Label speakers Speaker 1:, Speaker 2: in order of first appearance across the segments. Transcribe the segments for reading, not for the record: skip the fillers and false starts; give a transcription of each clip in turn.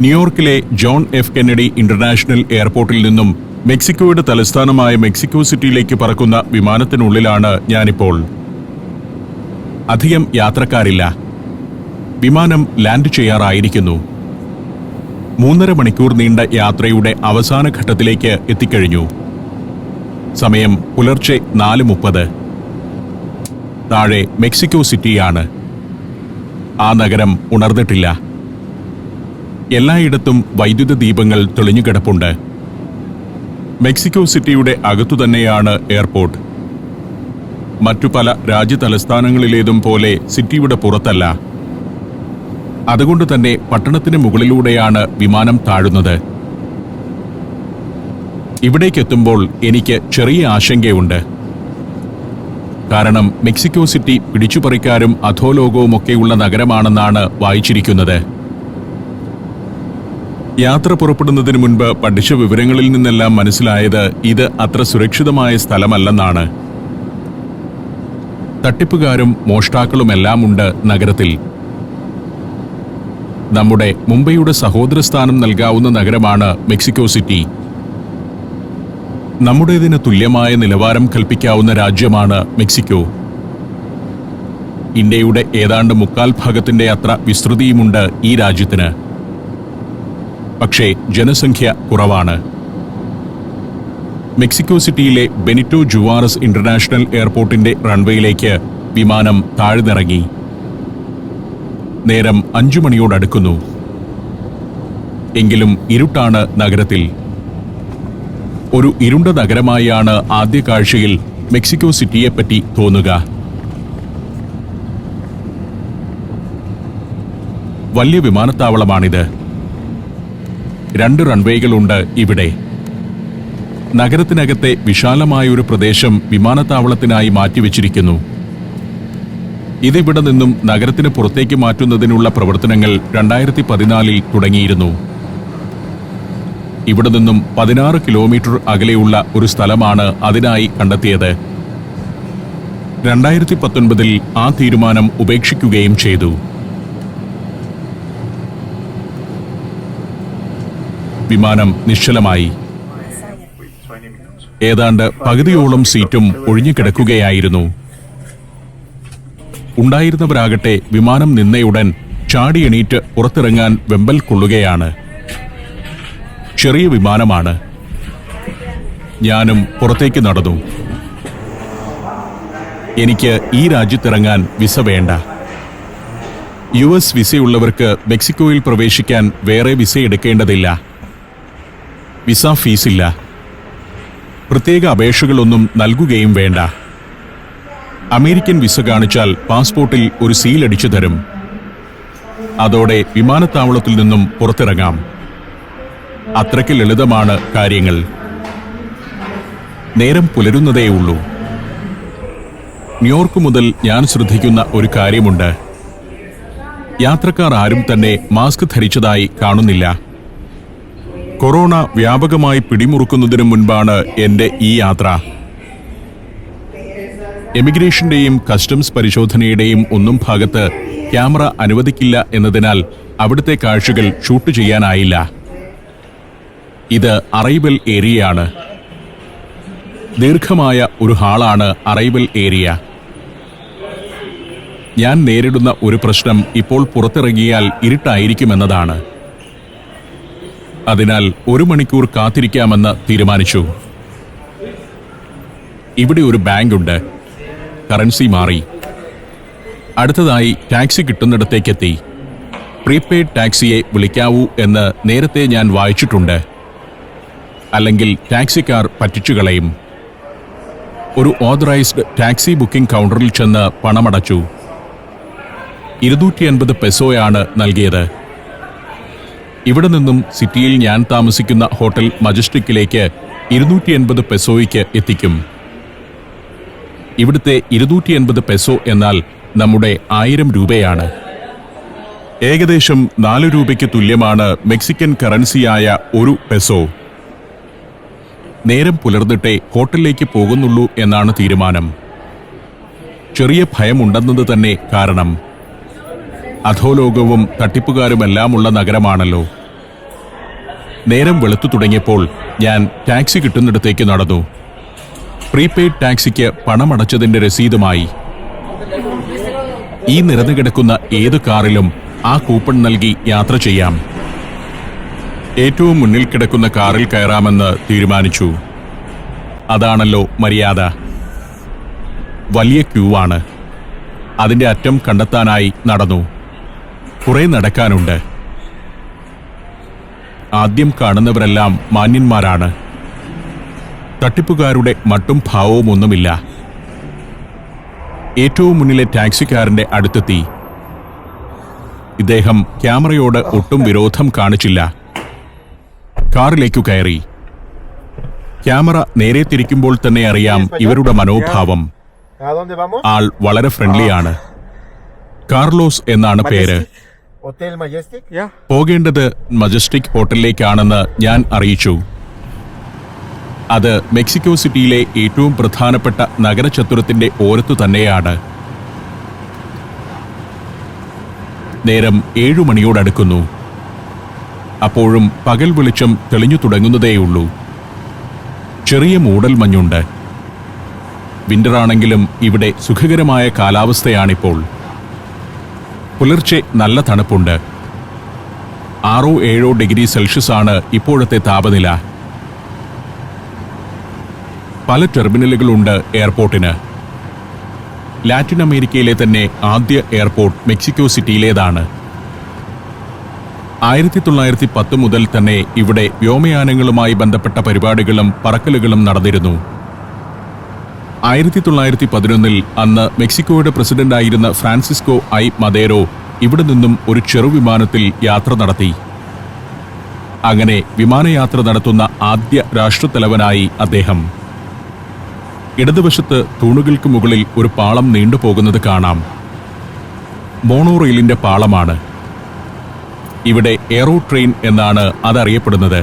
Speaker 1: ന്യൂയോർക്കിലെ John F Kennedy international എയർപോർട്ടിൽ നിന്നും മെക്സിക്കോയുടെ തലസ്ഥാനമായ മെക്സിക്കോ സിറ്റിയിലേക്ക് പറക്കുന്ന വിമാനത്തിനുള്ളിലാണ് ഞാനിപ്പോൾ. അധികം യാത്രക്കാരില്ല. വിമാനം ലാൻഡ് ചെയ്യാറായിരിക്കുന്നു. 3.5 മണിക്കൂർ നീണ്ട യാത്രയുടെ അവസാന ഘട്ടത്തിലേക്ക് എത്തിക്കഴിഞ്ഞു. സമയം പുലർച്ചെ 4:30. താഴെ മെക്സിക്കോ സിറ്റിയാണ്. ആ നഗരം ഉണർന്നിട്ടില്ല. എല്ലായിടത്തും വൈദ്യുത ദീപങ്ങൾ തെളിഞ്ഞുകിടപ്പുണ്ട്. മെക്സിക്കോ സിറ്റിയുടെ അകത്തുതന്നെയാണ് എയർപോർട്ട്. മറ്റു പല രാജ്യതലസ്ഥാനങ്ങളിലേതും പോലെ സിറ്റിയുടെ പുറത്തല്ല. അതുകൊണ്ട് തന്നെ പട്ടണത്തിന് മുകളിലൂടെയാണ് വിമാനം താഴുന്നത്. ഇവിടേക്കെത്തുമ്പോൾ എനിക്ക് ചെറിയ ആശങ്കയുണ്ട്. കാരണം മെക്സിക്കോ സിറ്റി പിടിച്ചുപറിക്കാരും അധോലോകവുമൊക്കെയുള്ള നഗരമാണെന്നാണ് വായിച്ചിരിക്കുന്നത്. യാത്ര പുറപ്പെടുന്നതിന് മുൻപ് പഠിച്ച വിവരങ്ങളിൽ നിന്നെല്ലാം മനസ്സിലായത് ഇത് അത്ര സുരക്ഷിതമായ സ്ഥലമല്ലെന്നാണ്. തട്ടിപ്പുകാരും മോഷ്ടാക്കളുമെല്ലാം ഉണ്ട് നഗരത്തിൽ. നമ്മുടെ മുംബൈയുടെ സഹോദരസ്ഥാനം നൽകാവുന്ന നഗരമാണ് മെക്സിക്കോ സിറ്റി. നമ്മുടേതിന് തുല്യമായ നിലവാരം കൽപ്പിക്കാവുന്ന രാജ്യമാണ് മെക്സിക്കോ. ഇന്ത്യയുടെ ഏതാണ്ട് 3/4 ഭാഗത്തിന്റെ അത്ര വിസ്തൃതിയുമുണ്ട് ഈ രാജ്യത്തിന്. പക്ഷേ ജനസംഖ്യ കുറവാണ്. മെക്സിക്കോ സിറ്റിയിലെ ബെനിറ്റോ ജുവാറസ് ഇന്റർനാഷണൽ എയർപോർട്ടിന്റെ റൺവേയിലേക്ക് വിമാനം താഴ്ന്നിറങ്ങി. നേരം 5 മണിയോടടുക്കുന്നു. എങ്കിലും ഇരുട്ടാണ് നഗരത്തിൽ. ഒരു ഇരുണ്ട നഗരമായാണ് ആദ്യ കാഴ്ചയിൽ മെക്സിക്കോ സിറ്റിയെപ്പറ്റി തോന്നുക. വലിയ വിമാനത്താവളമാണിത്. 2 റൺവേകളുണ്ട് ഇവിടെ. നഗരത്തിനകത്തെ വിശാലമായൊരു പ്രദേശം വിമാനത്താവളത്തിനായി മാറ്റിവെച്ചിരിക്കുന്നു. ഇതിവിടെ നിന്നും നഗരത്തിന് പുറത്തേക്ക് മാറ്റുന്നതിനുള്ള പ്രവർത്തനങ്ങൾ 2014-ൽ തുടങ്ങിയിരുന്നു. ഇവിടെ നിന്നും 16 കിലോമീറ്റർ അകലെയുള്ള ഒരു സ്ഥലമാണ് അതിനായി കണ്ടെത്തിയത്. 2019-ൽ ആ തീരുമാനം ഉപേക്ഷിക്കുകയും ചെയ്തു. വിമാനം നിശ്ചലമായി. ഏതാണ്ട് പകുതിയോളം സീറ്റും ഒഴിഞ്ഞുകിടക്കുകയായിരുന്നു. ഉണ്ടായിരുന്നവരാകട്ടെ വിമാനം നിന്നയുടൻ ചാടി എണീറ്റ് പുറത്തിറങ്ങാൻ വെമ്പൽ കൊള്ളുകയാണ്. ചെറിയ വിമാനമാണ്. ഞാനും പുറത്തേക്ക് നടന്നു. എനിക്ക് ഈ രാജ്യത്തിറങ്ങാൻ വിസ വേണ്ട. US വിസയുള്ളവർക്ക് മെക്സിക്കോയിൽ പ്രവേശിക്കാൻ വേറെ വിസ എടുക്കേണ്ടതില്ല. വിസ ഫീസില്ല. പ്രത്യേക അപേക്ഷകളൊന്നും നൽകുകയും വേണ്ട. അമേരിക്കൻ വിസ കാണിച്ചാൽ പാസ്പോർട്ടിൽ ഒരു സീലടിച്ചു തരും. അതോടെ വിമാനത്താവളത്തിൽ നിന്നും പുറത്തിറങ്ങാം. അത്രയ്ക്ക് ലളിതമാണ് കാര്യങ്ങൾ. നേരം പുലരുന്നതേയുള്ളൂ. ന്യൂയോർക്ക് മുതൽ ഞാൻ ശ്രദ്ധിക്കുന്ന ഒരു കാര്യമുണ്ട്. യാത്രക്കാർ ആരും തന്നെ മാസ്ക് ധരിച്ചതായി കാണുന്നില്ല. കൊറോണ വ്യാപകമായി പിടിമുറുക്കുന്നതിനു മുൻപാണ് എൻ്റെ ഈ യാത്ര. എമിഗ്രേഷന്റെയും കസ്റ്റംസ് പരിശോധനയുടെയും ഒന്നും ഭാഗത്ത് ക്യാമറ അനുവദിക്കില്ല എന്നതിനാൽ അവിടുത്തെ കാഴ്ചകൾ ഷൂട്ട് ചെയ്യാനായില്ല. ഇത് അറൈവൽ ഏരിയയാണ്. ദീർഘമായ ഒരു ഹാളാണ് അറൈവൽ ഏരിയ. ഞാൻ നേരിടുന്ന ഒരു പ്രശ്നം ഇപ്പോൾ പുറത്തിറങ്ങിയാൽ ഇരുട്ടായിരിക്കുമെന്നതാണ്. അതിനാൽ 1 മണിക്കൂർ കാത്തിരിക്കാമെന്ന് തീരുമാനിച്ചു. ഇവിടെ ഒരു ബാങ്ക് ഉണ്ട്. കറൻസി മാറി. അടുത്തതായി ടാക്സി കിട്ടുന്നിടത്തേക്കെത്തി. പ്രീപെയ്ഡ് ടാക്സിയെ വിളിക്കാവൂ എന്ന് നേരത്തെ ഞാൻ വായിച്ചിട്ടുണ്ട്. അല്ലെങ്കിൽ ടാക്സിക്കാർ പറ്റിച്ചു കളയും. ഒരു ഓതറൈസ്ഡ് ടാക്സി ബുക്കിംഗ് കൗണ്ടറിൽ ചെന്ന് പണമടച്ചു. 250 പെസോയാണ് നൽകിയത്. ഇവിടെ നിന്നും സിറ്റിയിൽ ഞാൻ താമസിക്കുന്ന ഹോട്ടൽ മജസ്റ്റിക്കിലേക്ക് 280 പെസോയ്ക്ക് എത്തിക്കും. ഇവിടുത്തെ 280 പെസോ എന്നാൽ നമ്മുടെ 1000 രൂപയാണ്. ഏകദേശം 4 രൂപയ്ക്ക് തുല്യമാണ് മെക്സിക്കൻ കറൻസിയായ ഒരു പെസോ. നേരം പുലർന്നിട്ടേ ഹോട്ടലിലേക്ക് പോകുന്നുള്ളൂ എന്നാണ് തീരുമാനം. ചെറിയ ഭയമുണ്ടെന്നത് തന്നെ കാരണം. അധോലോകവും തട്ടിപ്പുകാരുമെല്ലാമുള്ള നഗരമാണല്ലോ. നേരം വെളുത്തു തുടങ്ങിയപ്പോൾ ഞാൻ ടാക്സി കിട്ടുന്നിടത്തേക്ക് നടന്നു. പ്രീപെയ്ഡ് ടാക്സിക്ക് പണമടച്ചതിന്റെ രസീതുമായി. ഈ നിരന്നു കിടക്കുന്ന ഏത് കാറിലും ആ കൂപ്പൺ നൽകി യാത്ര ചെയ്യാം. ഏറ്റവും മുന്നിൽ കിടക്കുന്ന കാറിൽ കയറാമെന്ന് തീരുമാനിച്ചു. അതാണല്ലോ മര്യാദ. വലിയ ക്യൂ ആണ്. അതിന്റെ അറ്റം കണ്ടെത്താനായി നടന്നു. കുറെ നടക്കാനുണ്ട്. ആദ്യം കാണുന്നവരെല്ലാം മാന്യന്മാരാണ്. തട്ടിപ്പുകാരുടെ മട്ടും ഭാവവും ഒന്നുമില്ല. ഏറ്റവും മുന്നിലെ ടാക്സിക്കാരന്റെ അടുത്തെത്തി. ഇദ്ദേഹം ക്യാമറയോട് ഒട്ടും വിരോധം കാണിച്ചില്ല. കാറിലേക്കു കയറി. ക്യാമറ നേരെ തിരിക്കുമ്പോൾ തന്നെ അറിയാം ഇവരുടെ മനോഭാവം. ആൾ വളരെ ഫ്രണ്ട്ലിയാണ്. കാർലോസ് എന്നാണ് പേര്. പോകേണ്ടത് മജസ്റ്റിക് ഹോട്ടലിലേക്കാണെന്ന് ഞാൻ അറിയിച്ചു. അത് മെക്സിക്കോ സിറ്റിയിലെ ഏറ്റവും പ്രധാനപ്പെട്ട നഗരചത്വരത്തിന്റെ ഓരത്തു തന്നെയാണ്. നേരം 7 മണിയോടടുക്കുന്നു. അപ്പോഴും പകൽ വെളിച്ചം തെളിഞ്ഞു തുടങ്ങുന്നതേയുള്ളൂ. ചെറിയ മൂടൽ മഞ്ഞുണ്ട്. വിന്ററാണെങ്കിലും ഇവിടെ സുഖകരമായ കാലാവസ്ഥയാണിപ്പോൾ. പുലർച്ചെ നല്ല തണുപ്പുണ്ട്. 6-7 ഡിഗ്രി സെൽഷ്യസ് ആണ് ഇപ്പോഴത്തെ താപനില. പല ടെർമിനലുകളുണ്ട് എയർപോർട്ടിന്. ലാറ്റിൻ അമേരിക്കയിലെ തന്നെ ആദ്യ എയർപോർട്ട് മെക്സിക്കോ സിറ്റിയിലേതാണ്. 1910 മുതൽ തന്നെ ഇവിടെ വ്യോമയാനങ്ങളുമായി ബന്ധപ്പെട്ട പരിപാടികളും പറക്കലുകളും നടന്നിരുന്നു. 1911 അന്ന് മെക്സിക്കോയുടെ പ്രസിഡന്റായിരുന്ന ഫ്രാൻസിസ്കോ ഐ മദേരോ ഇവിടെ നിന്നും ഒരു ചെറുവിമാനത്തിൽ യാത്ര നടത്തി. അങ്ങനെ വിമാനയാത്ര നടത്തുന്ന ആദ്യ രാഷ്ട്രത്തലവനായി അദ്ദേഹം. ഇടതുവശത്ത് തൂണുകൾക്ക് മുകളിൽ ഒരു പാളം നീണ്ടുപോകുന്നത് കാണാം. മോണോറെയിലിന്റെ പാളമാണ്. ഇവിടെ എയറോ ട്രെയിൻ എന്നാണ് അതറിയപ്പെടുന്നത്.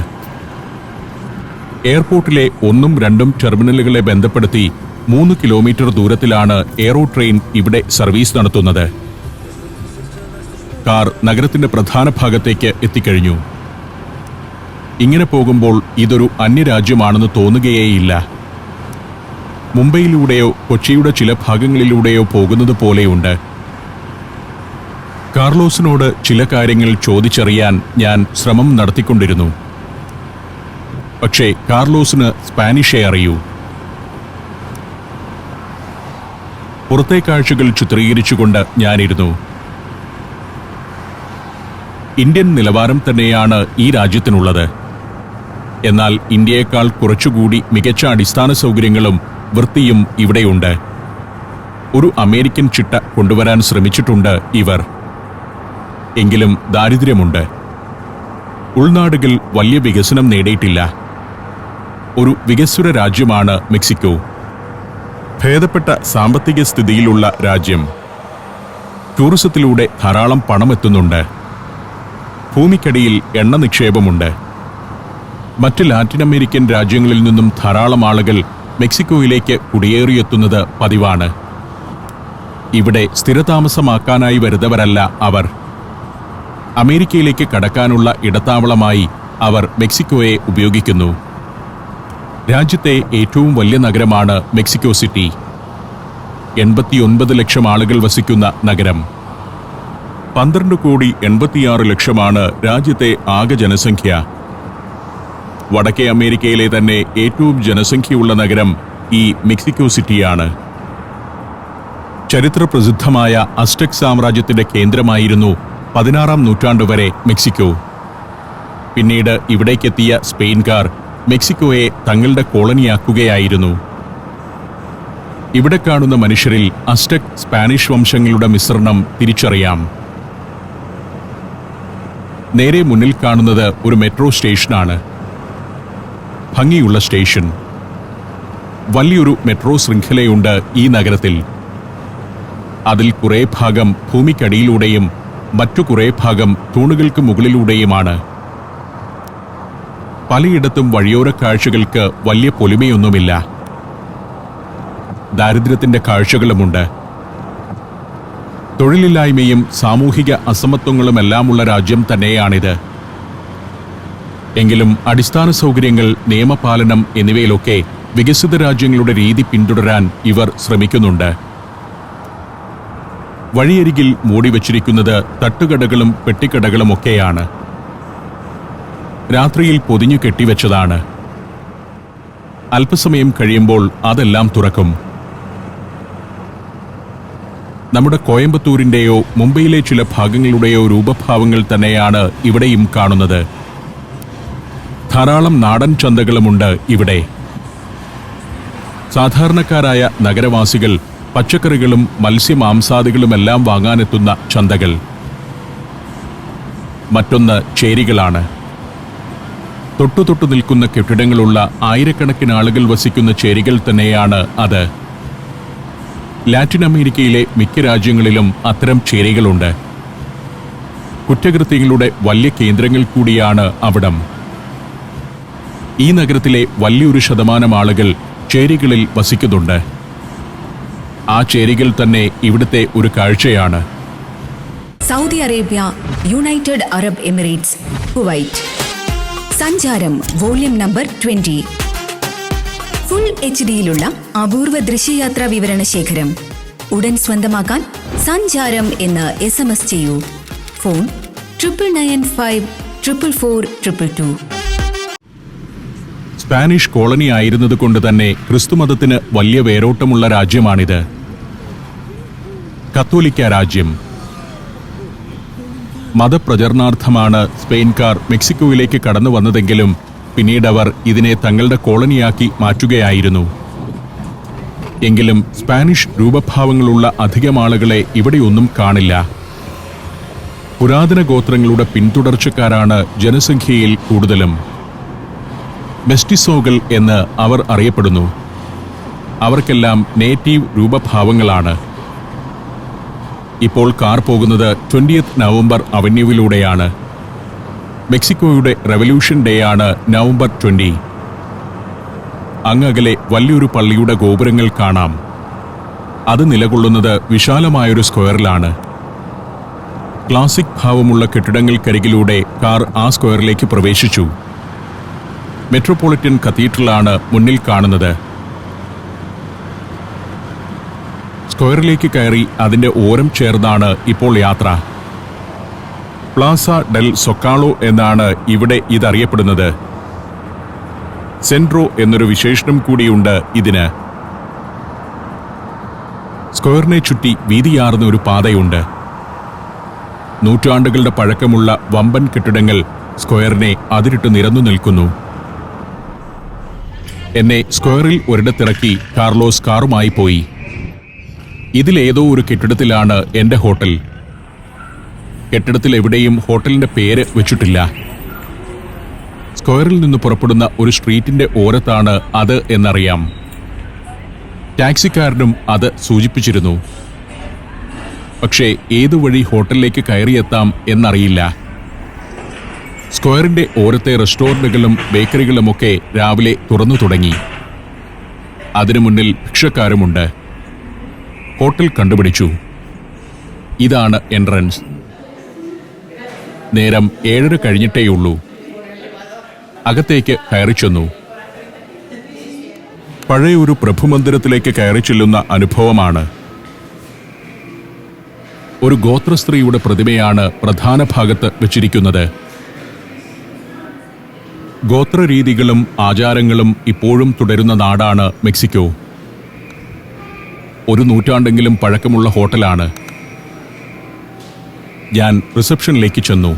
Speaker 1: എയർപോർട്ടിലെ 1ഉം 2ഉം ടെർമിനലുകളെ ബന്ധപ്പെടുത്തി 3 കിലോമീറ്റർ ദൂരത്തിലാണ് എയറോ ട്രെയിൻ ഇവിടെ സർവീസ് നടത്തുന്നത്. കാർ നഗരത്തിന്റെ പ്രധാന ഭാഗത്തേക്ക് എത്തിക്കഴിഞ്ഞു. ഇങ്ങനെ പോകുമ്പോൾ ഇതൊരു അന്യരാജ്യമാണെന്ന് തോന്നുകയേയില്ല. മുംബൈയിലൂടെയോ കൊച്ചിയുടെ ചില ഭാഗങ്ങളിലൂടെയോ പോകുന്നത് പോലെയുണ്ട്. കാർലോസിനോട് ചില കാര്യങ്ങൾ ചോദിച്ചറിയാൻ ഞാൻ ശ്രമം നടത്തിക്കൊണ്ടിരുന്നു. പക്ഷേ കാർലോസിന് സ്പാനിഷേ അറിയൂ. പുറത്തെ കാഴ്ചകൾ ചിത്രീകരിച്ചുകൊണ്ട് ഞാനിരുന്നു. ഇന്ത്യൻ നിലവാരം തന്നെയാണ് ഈ രാജ്യത്തിനുള്ളത്. എന്നാൽ ഇന്ത്യയേക്കാൾ കുറച്ചുകൂടി മികച്ച അടിസ്ഥാന സൗകര്യങ്ങളും വൃത്തിയും ഇവിടെയുണ്ട്. ഒരു അമേരിക്കൻ ചിട്ട കൊണ്ടുവരാൻ ശ്രമിച്ചിട്ടുണ്ട് ഇവർ. എങ്കിലും ദാരിദ്ര്യമുണ്ട്. ഉൾനാടുകൾ വലിയ വികസനം നേടിയിട്ടില്ല. ഒരു വികസ്വര രാജ്യമാണ് മെക്സിക്കോ. ഭേദപ്പെട്ട സാമ്പത്തിക സ്ഥിതിയിലുള്ള രാജ്യം. ടൂറിസത്തിലൂടെ ധാരാളം പണമെത്തുന്നുണ്ട്. ഭൂമിക്കടിയിൽ എണ്ണ നിക്ഷേപമുണ്ട്. മറ്റ് ലാറ്റിൻ അമേരിക്കൻ രാജ്യങ്ങളിൽ നിന്നും ധാരാളം ആളുകൾ മെക്സിക്കോയിലേക്ക് കുടിയേറിയെത്തുന്നത് പതിവാണ്. ഇവിടെ സ്ഥിരതാമസമാക്കാനായി വരുന്നവരല്ല അവർ. അമേരിക്കയിലേക്ക് കടക്കാനുള്ള ഇടത്താവളമായി അവർ മെക്സിക്കോയെ ഉപയോഗിക്കുന്നു. രാജ്യത്തെ ഏറ്റവും വലിയ നഗരമാണ് മെക്സിക്കോ സിറ്റി. 89 ലക്ഷം ആളുകൾ വസിക്കുന്ന നഗരം. 12,86,00,000 രാജ്യത്തെ ആകെ ജനസംഖ്യ. വടക്കേ അമേരിക്കയിലെ തന്നെ ഏറ്റവും ജനസംഖ്യയുള്ള നഗരം ഈ മെക്സിക്കോ സിറ്റിയാണ്. ചരിത്രപ്രസിദ്ധമായ അസ്ടെക് സാമ്രാജ്യത്തിന്റെ കേന്ദ്രമായിരുന്നു 16-ാം നൂറ്റാണ്ടുവരെ മെക്സിക്കോ. പിന്നീട് ഇവിടേക്കെത്തിയ സ്പെയിൻകാർ മെക്സിക്കോയെ തങ്ങളുടെ കോളനിയാക്കുകയായിരുന്നു. ഇവിടെ കാണുന്ന മനുഷ്യരിൽ അസ്ടെക് സ്പാനിഷ് വംശങ്ങളുടെ മിശ്രണം തിരിച്ചറിയാം. നേരെ മുന്നിൽ കാണുന്നത് ഒരു മെട്രോ സ്റ്റേഷനാണ്. ഭംഗിയുള്ള സ്റ്റേഷൻ. വലിയൊരു മെട്രോ ശൃംഖലയുണ്ട് ഈ നഗരത്തിൽ. അതിൽ കുറേ ഭാഗം ഭൂമിക്കടിയിലൂടെയും മറ്റു കുറേ ഭാഗം തൂണുകൾക്ക് മുകളിലൂടെയുമാണ്. പലയിടത്തും വഴിയോര കാഴ്ചകൾക്ക് വലിയ പൊലിമയൊന്നുമില്ല. ദാരിദ്ര്യത്തിന്റെ കാഴ്ചകളുമുണ്ട്. തൊഴിലില്ലായ്മയും സാമൂഹിക അസമത്വങ്ങളുമെല്ലാമുള്ള രാജ്യം തന്നെയാണിത്. എങ്കിലും അടിസ്ഥാന സൗകര്യങ്ങൾ, നിയമപാലനം എന്നിവയിലൊക്കെ വികസിത രാജ്യങ്ങളുടെ രീതി പിന്തുടരാൻ ഇവർ ശ്രമിക്കുന്നുണ്ട്. വഴിയരികിൽ മൂടിവച്ചിരിക്കുന്നത് തട്ടുകടകളും പെട്ടിക്കടകളുമൊക്കെയാണ്. രാത്രിയിൽ പൊതിഞ്ഞു കെട്ടിവെച്ചതാണ്. അല്പസമയം കഴിയുമ്പോൾ അതെല്ലാം തുറക്കും. നമ്മുടെ കോയമ്പത്തൂരിന്റെയോ മുംബൈയിലെ ചില ഭാഗങ്ങളുടെയോ രൂപഭാവങ്ങൾ തന്നെയാണ് ഇവിടെയും കാണുന്നത്. ധാരാളം നാടൻ ചന്തകളുമുണ്ട് ഇവിടെ. സാധാരണക്കാരായ നഗരവാസികൾ പച്ചക്കറികളും മത്സ്യമാംസാദികളുമെല്ലാം വാങ്ങാനെത്തുന്ന ചന്തകൾ. മറ്റൊന്ന് ചേരികളാണ്. തൊട്ടു നിൽക്കുന്ന കെട്ടിടങ്ങളുള്ള ആയിരക്കണക്കിന് ആളുകൾ വസിക്കുന്ന ചേരികൾ തന്നെയാണ് അത്. ലാറ്റിൻ അമേരിക്കയിലെ മിക്ക രാജ്യങ്ങളിലും അത്തരം ചേരികളുണ്ട്. കുറ്റകൃത്യങ്ങളുടെ വലിയ കേന്ദ്രങ്ങൾ കൂടിയാണ് അവിടം. ഈ നഗരത്തിലെ വലിയൊരു ശതമാനം ആളുകൾ ചേരികളിൽ വസിക്കുന്നുണ്ട്. ആ ചേരികൾ തന്നെ ഇവിടുത്തെ ഒരു കാഴ്ചയാണ്.
Speaker 2: Saudi Arabia, United Arab Emirates, Kuwait. സഞ്ചാരം വോള്യം നമ്പർ 20. ഫുൾ HD-യിലുള്ള അപൂർവ ദൃശ്യയാത്രാ വിവരണ ശേഖരം ഉടൻ സ്വന്തമാക്കാൻ സഞ്ചാരം എന്ന് SMS ചെയ്യൂ. ഫോൺ 9995444222.
Speaker 1: സ്പാനിഷ് കോളനി ആയിരുന്നതുകൊണ്ട് തന്നെ ക്രിസ്തുമതത്തിന് വലിയ വേരോട്ടമുള്ള രാജ്യമാണിത്. കത്തോലിക്ക രാജ്യം. മതപ്രചരണാർത്ഥമാണ് സ്പെയിൻകാർ മെക്സിക്കോയിലേക്ക് കടന്നു വന്നതെങ്കിലും പിന്നീടവർ ഇതിനെ തങ്ങളുടെ കോളനിയാക്കി മാറ്റുകയായിരുന്നു. എങ്കിലും സ്പാനിഷ് രൂപഭാവങ്ങളുള്ള അധികം ആളുകളെ ഇവിടെയൊന്നും കാണില്ല. പുരാതന ഗോത്രങ്ങളുടെ പിന്തുടർച്ചക്കാരാണ് ജനസംഖ്യയിൽ കൂടുതലും. മെസ്റ്റിസോകൾ എന്ന് അവർ അറിയപ്പെടുന്നു. അവർക്കെല്ലാം നേറ്റീവ് രൂപഭാവങ്ങളാണ്. ഇപ്പോൾ കാർ പോകുന്നത് 20th നവംബർ അവന്യൂവിലൂടെയാണ്. മെക്സിക്കോയുടെ റെവല്യൂഷൻ ഡേ ആണ് നവംബർ 20. അങ്ങകലെ വലിയൊരു പള്ളിയുടെ ഗോപുരങ്ങൾ കാണാം. അത് നിലകൊള്ളുന്നത് വിശാലമായൊരു സ്ക്വയറിലാണ്. ക്ലാസിക് ഭാവമുള്ള കെട്ടിടങ്ങൾക്കരികിലൂടെ കാർ ആ സ്ക്വയറിലേക്ക് പ്രവേശിച്ചു. മെട്രോപൊളിറ്റൻ കത്തീഡ്രലാണ് മുന്നിൽ കാണുന്നത്. സ്ക്വയറിലേക്ക് കയറി അതിന്റെ ഓരം ചേർന്നാണ് ഇപ്പോൾ യാത്ര. പ്ലാസ ഡെൽ സൊക്കാളോ എന്നാണ് ഇവിടെ ഇതറിയപ്പെടുന്നത്. സെൻട്രോ എന്നൊരു വിശേഷണം കൂടിയുണ്ട് ഇതിന്. സ്ക്വയറിനെ ചുറ്റി വീതിയാർന്ന ഒരു പാതയുണ്ട്. നൂറ്റാണ്ടുകളുടെ പഴക്കമുള്ള വമ്പൻ കെട്ടിടങ്ങൾ സ്ക്വയറിനെ അതിരിട്ട് നിരന്നു നിൽക്കുന്നു. എന്നെ സ്ക്വയറിൽ ഒരിടത്തിറക്കി കാർലോസ് കാറുമായി പോയി. ഇതിലേതോ ഒരു കെട്ടിടത്തിലാണ് എൻ്റെ ഹോട്ടൽ. കെട്ടിടത്തിൽ എവിടെയും ഹോട്ടലിന്റെ പേര് വെച്ചിട്ടില്ല. സ്ക്വയറിൽ നിന്ന് പുറപ്പെടുന്ന ഒരു സ്ട്രീറ്റിന്റെ ഓരത്താണ് അത് എന്നറിയാം. ടാക്സിക്കാരനും അത് സൂചിപ്പിച്ചിരുന്നു. പക്ഷേ ഏതു വഴി ഹോട്ടലിലേക്ക് കയറിയെത്താം എന്നറിയില്ല. സ്ക്വയറിന്റെ ഓരത്തെ റെസ്റ്റോറന്റുകളും ബേക്കറികളുമൊക്കെ രാവിലെ തുറന്നു തുടങ്ങി. അതിനു മുന്നിൽ ഭിക്ഷക്കാരുമുണ്ട്. ഹോട്ടൽ കണ്ടുപിടിച്ചു. ഇതാണ് എൻട്രൻസ്. നേരം 7:30 കഴിഞ്ഞിട്ടേയുള്ളൂ. അകത്തേക്ക് കയറി ചെന്നു. പഴയൊരു പ്രഭുമന്ദിരത്തിലേക്ക് കയറി ചെല്ലുന്ന അനുഭവമാണ്. ഒരു ഗോത്രസ്ത്രീയുടെ പ്രതിമയാണ് പ്രധാന ഭാഗത്ത് വെച്ചിരിക്കുന്നത്. ഗോത്രരീതികളും ആചാരങ്ങളും ഇപ്പോഴും തുടരുന്ന നാടാണ് മെക്സിക്കോ. 1 നൂറ്റാണ്ടെങ്കിലും പഴക്കമുള്ള ഹോട്ടലാണ്. ഞാൻ റിസപ്ഷനിലേക്ക് ചെന്നു.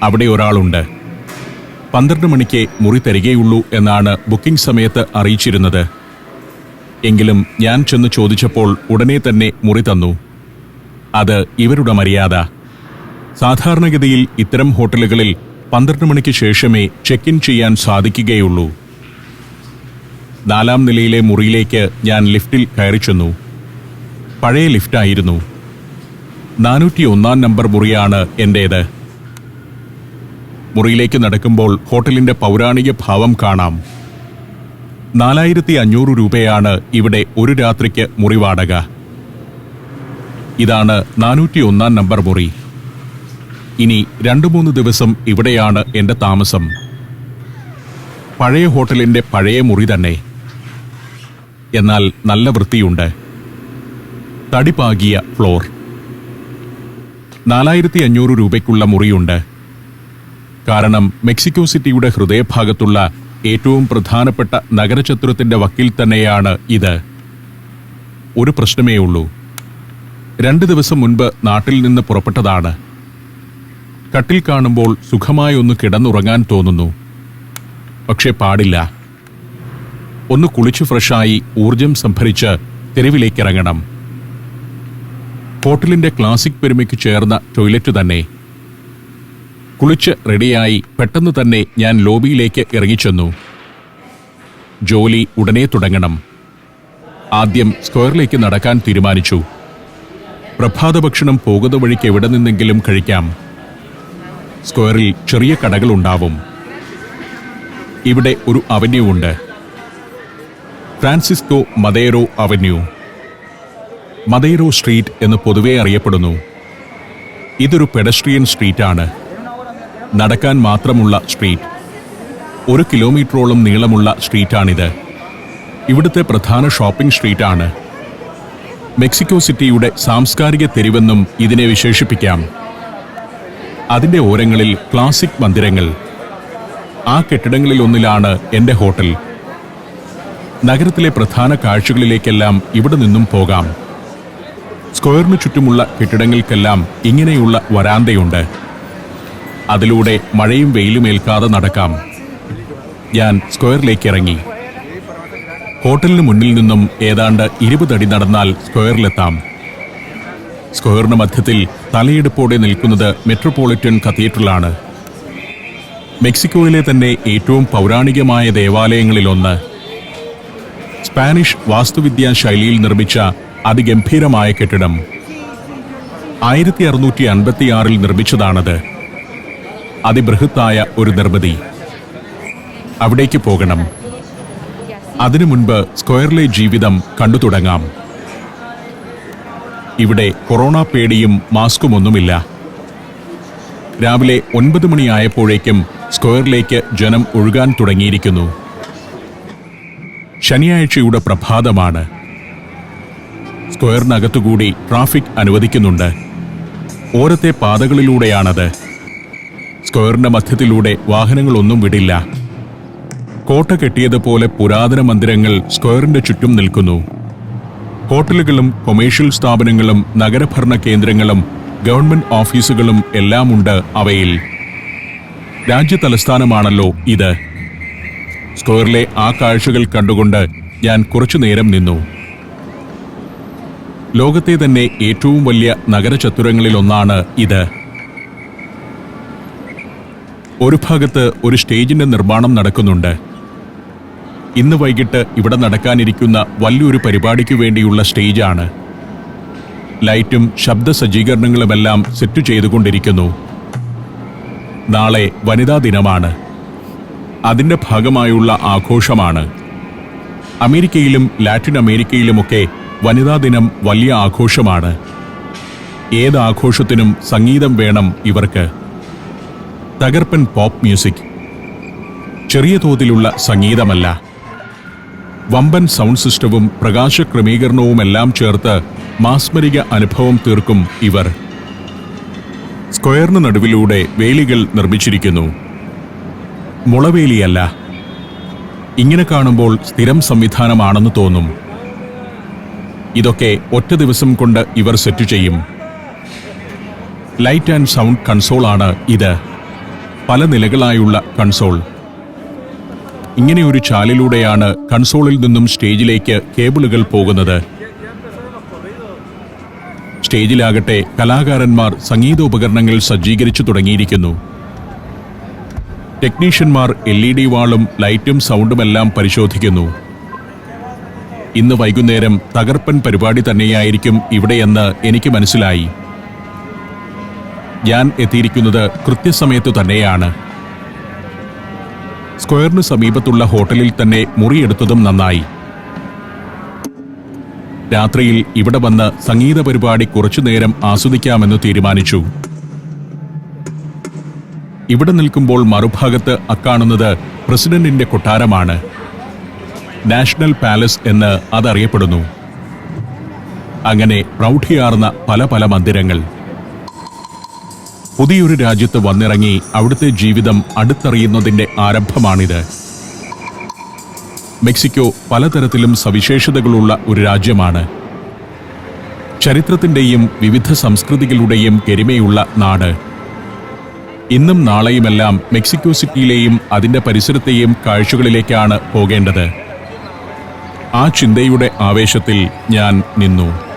Speaker 1: അവിടെ ഒരാളുണ്ട്. 12 മണിക്ക് മുറി തരികയുള്ളൂ എന്നാണ് ബുക്കിംഗ് സമയത്ത് അറിയിച്ചിരുന്നത്. എങ്കിലും ഞാൻ ചെന്ന് ചോദിച്ചപ്പോൾ ഉടനെ തന്നെ മുറി തന്നു. അത് ഇവരുടെ മര്യാദ. സാധാരണഗതിയിൽ ഇത്തരം ഹോട്ടലുകളിൽ 12 മണിക്ക് ശേഷമേ ചെക്ക് ഇൻ ചെയ്യാൻ സാധിക്കുകയുള്ളൂ. 4ാം നിലയിലെ മുറിയിലേക്ക് ഞാൻ ലിഫ്റ്റിൽ കയറി ചെന്നു. പഴയ ലിഫ്റ്റായിരുന്നു. 401 നമ്പർ മുറിയാണ് എൻ്റേത്. മുറിയിലേക്ക് നടക്കുമ്പോൾ ഹോട്ടലിന്റെ പൗരാണിക ഭാവം കാണാം. 4500 രൂപയാണ് ഇവിടെ ഒരു രാത്രിക്ക് മുറി വാടക. ഇതാണ് 401 നമ്പർ മുറി. ഇനി 2-3 ദിവസം ഇവിടെയാണ് എന്റെ താമസം. പഴയ ഹോട്ടലിന്റെ പഴയ മുറി തന്നെ. എന്നാൽ നല്ല വൃത്തിയുണ്ട്. തടിപ്പാകിയ ഫ്ലോർ. 4500 രൂപയ്ക്കുള്ള മുറിയുണ്ട്. കാരണം മെക്സിക്കോ സിറ്റിയുടെ ഹൃദയഭാഗത്തുള്ള ഏറ്റവും പ്രധാനപ്പെട്ട നഗരചത്വരത്തിന്റെ വക്കിൽ തന്നെയാണ് ഇത്. ഒരു പ്രശ്നമേ ഉള്ളൂ. 2 ദിവസം മുൻപ് നാട്ടിൽ നിന്ന് പുറപ്പെട്ടതാണ്. കട്ടിൽ കാണുമ്പോൾ സുഖമായി ഒന്ന് കിടന്നുറങ്ങാൻ തോന്നുന്നു. പക്ഷെ പാടില്ല. ഒന്ന് കുളിച്ചു ഫ്രഷായി ഊർജം സംഭരിച്ച് തെരുവിലേക്കിറങ്ങണം. ഹോട്ടലിന്റെ ക്ലാസിക് പെരുമയ്ക്ക് ചേർന്ന ടോയ്ലറ്റ് തന്നെ. കുളിച്ച് റെഡിയായി പെട്ടെന്ന് തന്നെ ഞാൻ ലോബിയിലേക്ക് ഇറങ്ങിച്ചെന്നു. ജോലി ഉടനെ തുടങ്ങണം. ആദ്യം സ്ക്വയറിലേക്ക് നടക്കാൻ തീരുമാനിച്ചു. പ്രഭാത ഭക്ഷണം പോകുന്ന വഴിക്ക് എവിടെ നിന്നെങ്കിലും കഴിക്കാം. സ്ക്വയറിൽ ചെറിയ കടകളുണ്ടാവും. ഇവിടെ ഒരു അവന്യൂ ഉണ്ട്. ഫ്രാൻസിസ്കോ മദേരോ അവന്യൂ, മദേരോ സ്ട്രീറ്റ് എന്ന് പൊതുവെ അറിയപ്പെടുന്നു. ഇതൊരു പെഡസ്ട്രിയൻ സ്ട്രീറ്റാണ്. നടക്കാൻ മാത്രമുള്ള സ്ട്രീറ്റ്. 1 കിലോമീറ്ററോളം നീളമുള്ള സ്ട്രീറ്റാണിത്. ഇവിടുത്തെ പ്രധാന ഷോപ്പിംഗ് സ്ട്രീറ്റാണ്. മെക്സിക്കോ സിറ്റിയുടെ സാംസ്കാരിക തെരുവെന്നും ഇതിനെ വിശേഷിപ്പിക്കാം. അതിന്റെ ഓരങ്ങളിൽ ക്ലാസിക് മന്ദിരങ്ങൾ. ആ കെട്ടിടങ്ങളിലൊന്നിലാണ് എന്റെ ഹോട്ടൽ. നഗരത്തിലെ പ്രധാന കാഴ്ചകളിലേക്കെല്ലാം ഇവിടെ നിന്നും പോകാം. സ്ക്വയറിന് ചുറ്റുമുള്ള കെട്ടിടങ്ങൾക്കെല്ലാം ഇങ്ങനെയുള്ള വരാന്തയുണ്ട്. അതിലൂടെ മഴയും വെയിലും ഏൽക്കാതെ നടക്കാം. ഞാൻ സ്ക്വയറിലേക്ക് ഇറങ്ങി. ഹോട്ടലിന് മുന്നിൽ നിന്നും ഏതാണ്ട് 20 അടി നടന്നാൽ സ്ക്വയറിലെത്താം. സ്ക്വയറിന് മധ്യത്തിൽ തലയെടുപ്പോടെ നിൽക്കുന്നത് മെട്രോപൊളിറ്റൻ കത്തീഡ്രലാണ്. മെക്സിക്കോയിലെ തന്നെ ഏറ്റവും പൗരാണികമായ ദേവാലയങ്ങളിലൊന്ന്. സ്പാനിഷ് വാസ്തുവിദ്യാ ശൈലിയിൽ നിർമ്മിച്ച അതിഗംഭീരമായ കെട്ടിടം. 1656 നിർമ്മിച്ചതാണത്. അതിബൃഹത്തായ ഒരു നിർമ്മിതി. അവിടേക്ക് പോകണം. അതിനു മുൻപ് സ്ക്വയറിലെ ജീവിതം കണ്ടു തുടങ്ങാം. ഇവിടെ കൊറോണ പേടിയും മാസ്കുമൊന്നുമില്ല. രാവിലെ 9 മണിയായപ്പോഴേക്കും സ്ക്വയറിലേക്ക് ജനം ഒഴുകാൻ തുടങ്ങിയിരിക്കുന്നു. ശനിയാഴ്ചയുടെ പ്രഭാതമാണ്. സ്ക്വയറിനകത്തുകൂടി ട്രാഫിക് അനുവദിക്കുന്നുണ്ട്. ഓരത്തെ പാതകളിലൂടെയാണത്. സ്ക്വയറിന്റെ മധ്യത്തിലൂടെ വാഹനങ്ങളൊന്നും വിടില്ല. കോട്ട കെട്ടിയതുപോലെ പുരാതന മന്ദിരങ്ങൾ സ്ക്വയറിന്റെ ചുറ്റും നിൽക്കുന്നു. ഹോട്ടലുകളും കൊമേഴ്ഷ്യൽ സ്ഥാപനങ്ങളും നഗരഭരണ കേന്ദ്രങ്ങളും ഗവൺമെന്റ് ഓഫീസുകളും എല്ലാമുണ്ട് അവയിൽ. രാജ്യതലസ്ഥാനമാണല്ലോ ഇത്. സ്ക്വയറിലെ ആ കാഴ്ചകൾ കണ്ടുകൊണ്ട് ഞാൻ കുറച്ചുനേരം നിന്നു. ലോകത്തെ തന്നെ ഏറ്റവും വലിയ നഗരചത്വരങ്ങളിലൊന്നാണ് ഇത്. ഒരു ഭാഗത്ത് ഒരു സ്റ്റേജിന്റെ നിർമ്മാണം നടക്കുന്നുണ്ട്. ഇന്ന് വൈകിട്ട് ഇവിടെ നടക്കാനിരിക്കുന്ന വലിയൊരു പരിപാടിക്ക് വേണ്ടിയുള്ള സ്റ്റേജാണ്. ലൈറ്റും ശബ്ദ സജ്ജീകരണങ്ങളുമെല്ലാം സെറ്റ് ചെയ്തുകൊണ്ടിരിക്കുന്നു. നാളെ വനിതാ ദിനമാണ്. അതിന്റെ ഭാഗമായുള്ള ആഘോഷമാണ്. അമേരിക്കയിലും ലാറ്റിൻ അമേരിക്കയിലുമൊക്കെ വനിതാ ദിനം വലിയ ആഘോഷമാണ്. ഏത് ആഘോഷത്തിനും സംഗീതം വേണം ഇവർക്ക്. തകർപ്പൻ പോപ്പ് മ്യൂസിക്. ചെറിയ തോതിലുള്ള സംഗീതമല്ല. വമ്പൻ സൗണ്ട് സിസ്റ്റവും പ്രകാശ ക്രമീകരണവുമെല്ലാം ചേർത്ത് മാസ്മരിക അനുഭവം തീർക്കും ഇവർ. സ്ക്വയറിന് നടുവിലൂടെ വേലികൾ നിർമ്മിച്ചിരിക്കുന്നു. മുളവേലിയല്ല. ഇങ്ങനെ കാണുമ്പോൾ സ്ഥിരം സംവിധാനമാണെന്ന് തോന്നും. ഇതൊക്കെ ഒറ്റ ദിവസം കൊണ്ട് ഇവർ സെറ്റ് ചെയ്യും. ലൈറ്റ് ആൻഡ് സൗണ്ട് കൺസോളാണ് ഇത്. പല നിലകളായുള്ള കൺസോൾ. ഇങ്ങനെയൊരു ചാലിലൂടെയാണ് കൺസോളിൽ നിന്നും സ്റ്റേജിലേക്ക് കേബിളുകൾ പോകുന്നത്. സ്റ്റേജിലാകട്ടെ കലാകാരന്മാർ സംഗീതോപകരണങ്ങൾ സജ്ജീകരിച്ചു തുടങ്ങിയിരിക്കുന്നു. ടെക്നീഷ്യന്മാർ LED വാളും ലൈറ്റും സൗണ്ടുമെല്ലാം പരിശോധിക്കുന്നു. ഇന്ന് വൈകുന്നേരം തകർപ്പൻ പരിപാടി തന്നെയായിരിക്കും ഇവിടെയെന്ന് എനിക്ക് മനസ്സിലായി. ഞാൻ എത്തിയിരിക്കുന്നത് കൃത്യസമയത്തു തന്നെയാണ്. സ്ക്വയറിന് സമീപത്തുള്ള ഹോട്ടലിൽ തന്നെ മുറിയെടുത്തതും നന്നായി. രാത്രിയിൽ ഇവിടെ വന്ന് സംഗീത പരിപാടി കുറച്ചുനേരം ആസ്വദിക്കാമെന്ന് തീരുമാനിച്ചു. ഇവിടെ നിൽക്കുമ്പോൾ മറുഭാഗത്ത് അക്കാണുന്നത് പ്രസിഡന്റിന്റെ കൊട്ടാരമാണ്. നാഷണൽ പാലസ് എന്ന് അതറിയപ്പെടുന്നു. അങ്ങനെ പ്രൗഢിയാർന്ന പല പല മന്ദിരങ്ങൾ. പുതിയൊരു രാജ്യത്ത് വന്നിറങ്ങി അവിടുത്തെ ജീവിതം അടുത്തറിയുന്നതിന്റെ ആരംഭമാണിത്. മെക്സിക്കോ പലതരത്തിലും സവിശേഷതകളുള്ള ഒരു രാജ്യമാണ്. ചരിത്രത്തിന്റെയും വിവിധ സംസ്കൃതികളുടെയും ഗരിമയുള്ള നാട്. ഇന്നും നാളെയുമെല്ലാം മെക്സിക്കോ സിറ്റിയിലെയും അതിന്റെ പരിസരത്തെയും കാഴ്ചകളിലേക്കാണ് പോകേണ്ടത്. ആ ചിന്തയുടെ ആവേശത്തിൽ ഞാൻ നിന്നു.